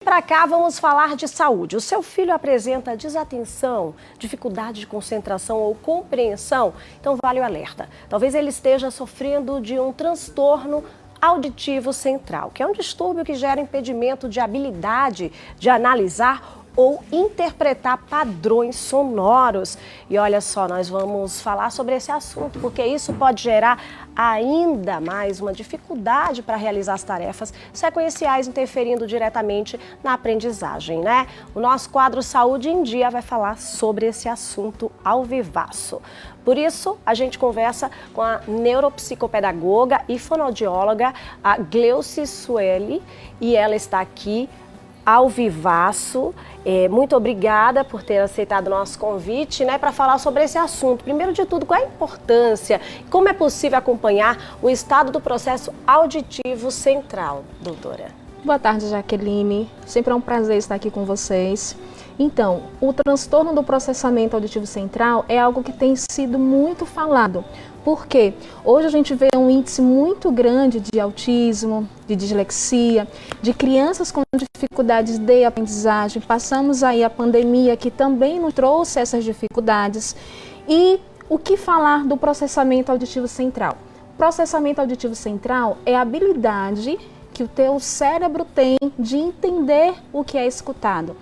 Para cá, vamos falar de saúde. O seu filho apresenta desatenção, dificuldade de concentração ou compreensão? Então vale o alerta. Talvez ele esteja sofrendo de um transtorno auditivo central, que é um distúrbio que gera impedimento de habilidade de analisar ou interpretar padrões sonoros. E olha só, nós vamos falar sobre esse assunto, porque isso pode gerar ainda mais uma dificuldade para realizar as tarefas sequenciais, interferindo diretamente na aprendizagem, né? O nosso quadro Saúde em Dia vai falar sobre esse assunto ao vivaço. Por isso, a gente conversa com a neuropsicopedagoga e fonoaudióloga, a Gleuci Sueli, e ela está aqui ao vivaço. Muito obrigada por ter aceitado o nosso convite, né, para falar sobre esse assunto. Primeiro de tudo, qual é a importância e como é possível acompanhar o estado do processo auditivo central, doutora? Boa tarde, Jaqueline. Sempre é um prazer estar aqui com vocês. Então, o transtorno do processamento auditivo central é algo que tem sido muito falado. Por quê? Hoje a gente vê um índice muito grande de autismo, de dislexia, de crianças com dificuldades de aprendizagem. Passamos aí a pandemia que também nos trouxe essas dificuldades. E o que falar do processamento auditivo central? Processamento auditivo central é a habilidade que o teu cérebro tem de entender o que é escutado.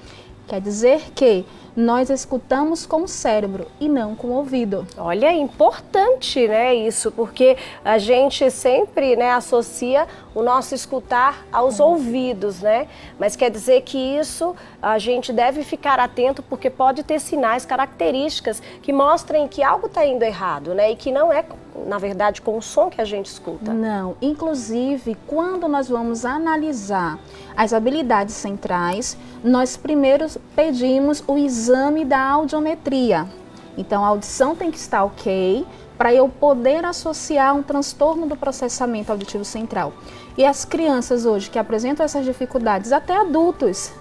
Quer dizer que nós escutamos com o cérebro e não com o ouvido. Olha, é importante, né, isso, porque a gente sempre, né, associa o nosso escutar aos ouvidos, né? Mas quer dizer que isso a gente deve ficar atento, porque pode ter sinais, características que mostrem que algo está indo errado, né? E que não é, na verdade, com o som que a gente escuta. Não, inclusive, quando nós vamos analisar as habilidades centrais, nós primeiro pedimos o exame da audiometria. Então, a audição tem que estar ok para eu poder associar um transtorno do processamento auditivo central. E as crianças hoje que apresentam essas dificuldades, até adultos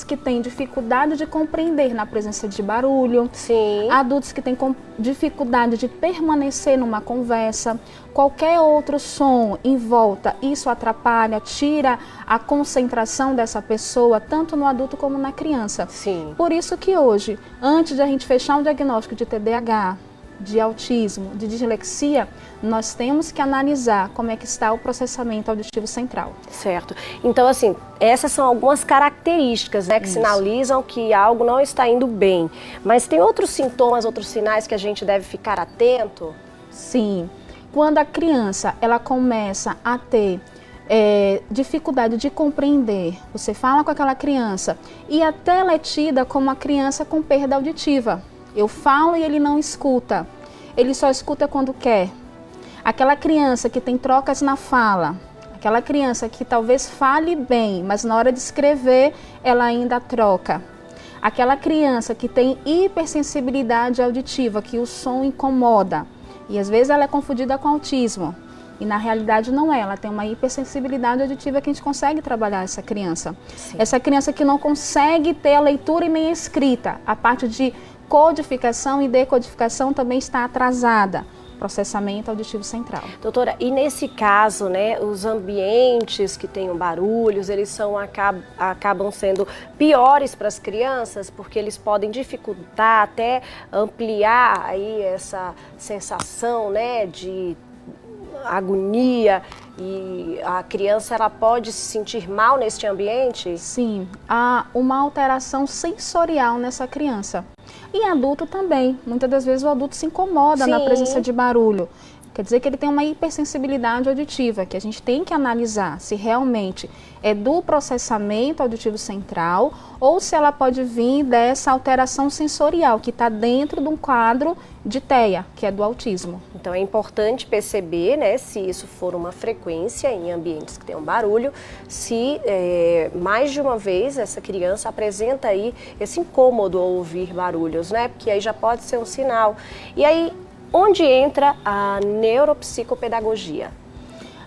que têm dificuldade de compreender na presença de barulho, sim, adultos que têm dificuldade de permanecer numa conversa, qualquer outro som em volta, isso atrapalha, tira a concentração dessa pessoa, tanto no adulto como na criança. Sim. Por isso que hoje, antes de a gente fechar um diagnóstico de TDAH, de autismo, de dislexia, nós temos que analisar como é que está o processamento auditivo central. Certo. Então, assim, essas são algumas características, né, que sinalizam que algo não está indo bem. Mas tem outros sintomas, outros sinais que a gente deve ficar atento? Sim. Quando a criança ela começa a ter dificuldade de compreender, você fala com aquela criança e até ela é tida como uma criança com perda auditiva. Eu falo e ele não escuta. Ele só escuta quando quer. Aquela criança que tem trocas na fala, aquela criança que talvez fale bem, mas na hora de escrever ela ainda troca. Aquela criança que tem hipersensibilidade auditiva, que o som incomoda. E às vezes ela é confundida com autismo. E na realidade não é, ela tem uma hipersensibilidade auditiva que a gente consegue trabalhar essa criança. Sim. Essa criança que não consegue ter a leitura e nem a escrita, a parte de codificação e decodificação também está atrasada. Processamento auditivo central. Doutora, e nesse caso, né, os ambientes que tenham barulhos, eles acabam sendo piores para as crianças, porque eles podem dificultar, até ampliar aí essa sensação, né, de agonia, e a criança ela pode se sentir mal neste ambiente? Sim, há uma alteração sensorial nessa criança. E adulto também. Muitas das vezes o adulto se incomoda na presença de barulho. Quer dizer que ele tem uma hipersensibilidade auditiva, que a gente tem que analisar se realmente é do processamento auditivo central ou se ela pode vir dessa alteração sensorial, que está dentro de um quadro de TEA, que é do autismo. Então é importante perceber, né, se isso for uma frequência em ambientes que tenham barulho, se mais de uma vez essa criança apresenta aí esse incômodo ao ouvir barulhos, né, porque aí já pode ser um sinal. E aí, onde entra a neuropsicopedagogia?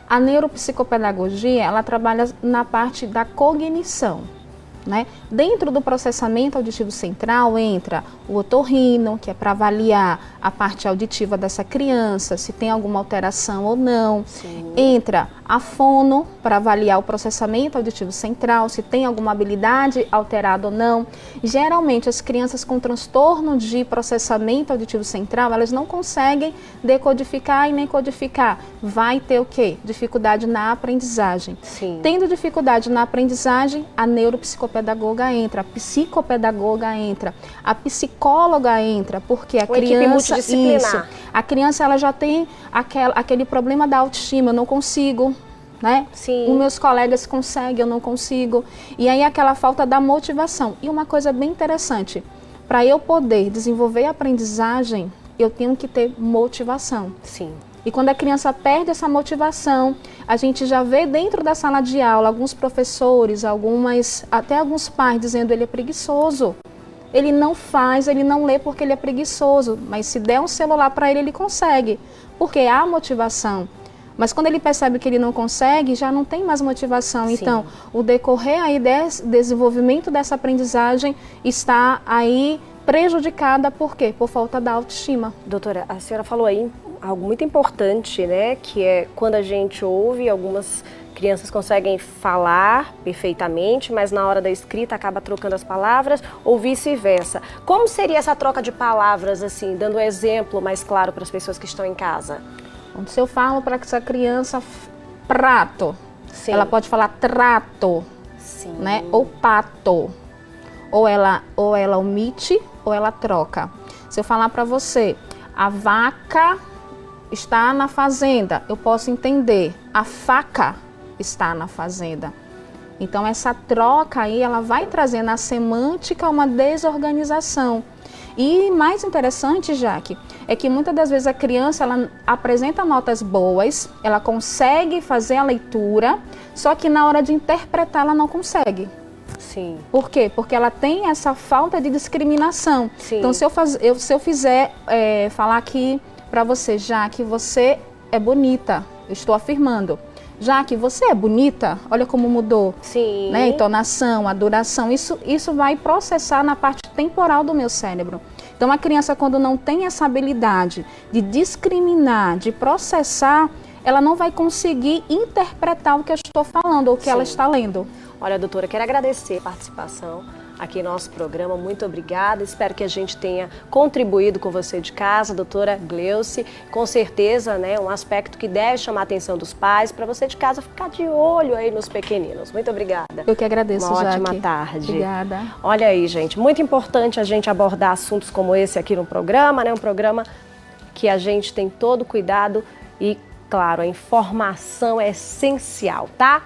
A neuropsicopedagogia, ela trabalha na parte da cognição, né? Dentro do processamento auditivo central entra o otorrino, que é para avaliar a parte auditiva dessa criança, se tem alguma alteração ou não. Sim. Entra a fono, para avaliar o processamento auditivo central, se tem alguma habilidade alterada ou não. Geralmente, as crianças com transtorno de processamento auditivo central, elas não conseguem decodificar e nem codificar. Vai ter o quê? Dificuldade na aprendizagem. Sim. Tendo dificuldade na aprendizagem, a neuropsicopedagoga entra, a psicopedagoga entra, a psicóloga entra, porque a criança, a criança ela já tem aquele problema da autoestima, eu não consigo, né? Sim. Os meus colegas conseguem, eu não consigo. E aí aquela falta da motivação. E uma coisa bem interessante, para eu poder desenvolver a aprendizagem, eu tenho que ter motivação. Sim. E quando a criança perde essa motivação, a gente já vê dentro da sala de aula alguns professores, até alguns pais dizendo ele é preguiçoso. Ele não faz, ele não lê porque ele é preguiçoso, mas se der um celular para ele, ele consegue, porque há motivação. Mas quando ele percebe que ele não consegue, já não tem mais motivação. Sim. Então, o decorrer aí desse desenvolvimento dessa aprendizagem está aí prejudicada, por quê? Por falta da autoestima. Doutora, a senhora falou aí algo muito importante, né? Que é quando a gente ouve, algumas crianças conseguem falar perfeitamente, mas na hora da escrita acaba trocando as palavras, ou vice-versa. Como seria essa troca de palavras, assim, dando um exemplo mais claro para as pessoas que estão em casa? Se eu falo para essa criança prato, sim, ela pode falar trato, sim, né? Ou pato. Ou ela omite ou ela troca. Se eu falar para você, a vaca está na fazenda, eu posso entender, a faca está na fazenda. Então essa troca aí, ela vai trazer na semântica uma desorganização. E mais interessante, Jaque, é que muitas das vezes a criança ela apresenta notas boas, ela consegue fazer a leitura, só que na hora de interpretar ela não consegue. Sim. Por quê? Porque ela tem essa falta de discriminação. Sim. Então se eu fizer falar aqui para você, Jaque, você é bonita, eu estou afirmando. Jaque, você é bonita, olha como mudou. Sim. Né? Entonação, a duração, isso vai processar na parte temporal do meu cérebro. Então a criança, quando não tem essa habilidade de discriminar, de processar, ela não vai conseguir interpretar o que eu estou falando ou o que ela está lendo. Olha, doutora, quero agradecer a participação aqui no nosso programa, muito obrigada, espero que a gente tenha contribuído com você de casa, doutora Gleuce, com certeza, né, um aspecto que deve chamar a atenção dos pais, para você de casa ficar de olho aí nos pequeninos. Muito obrigada. Eu que agradeço, Uma Jaque. ótima tarde. Obrigada. Olha aí, gente, muito importante a gente abordar assuntos como esse aqui no programa, né, um programa que a gente tem todo cuidado e, claro, a informação é essencial, tá?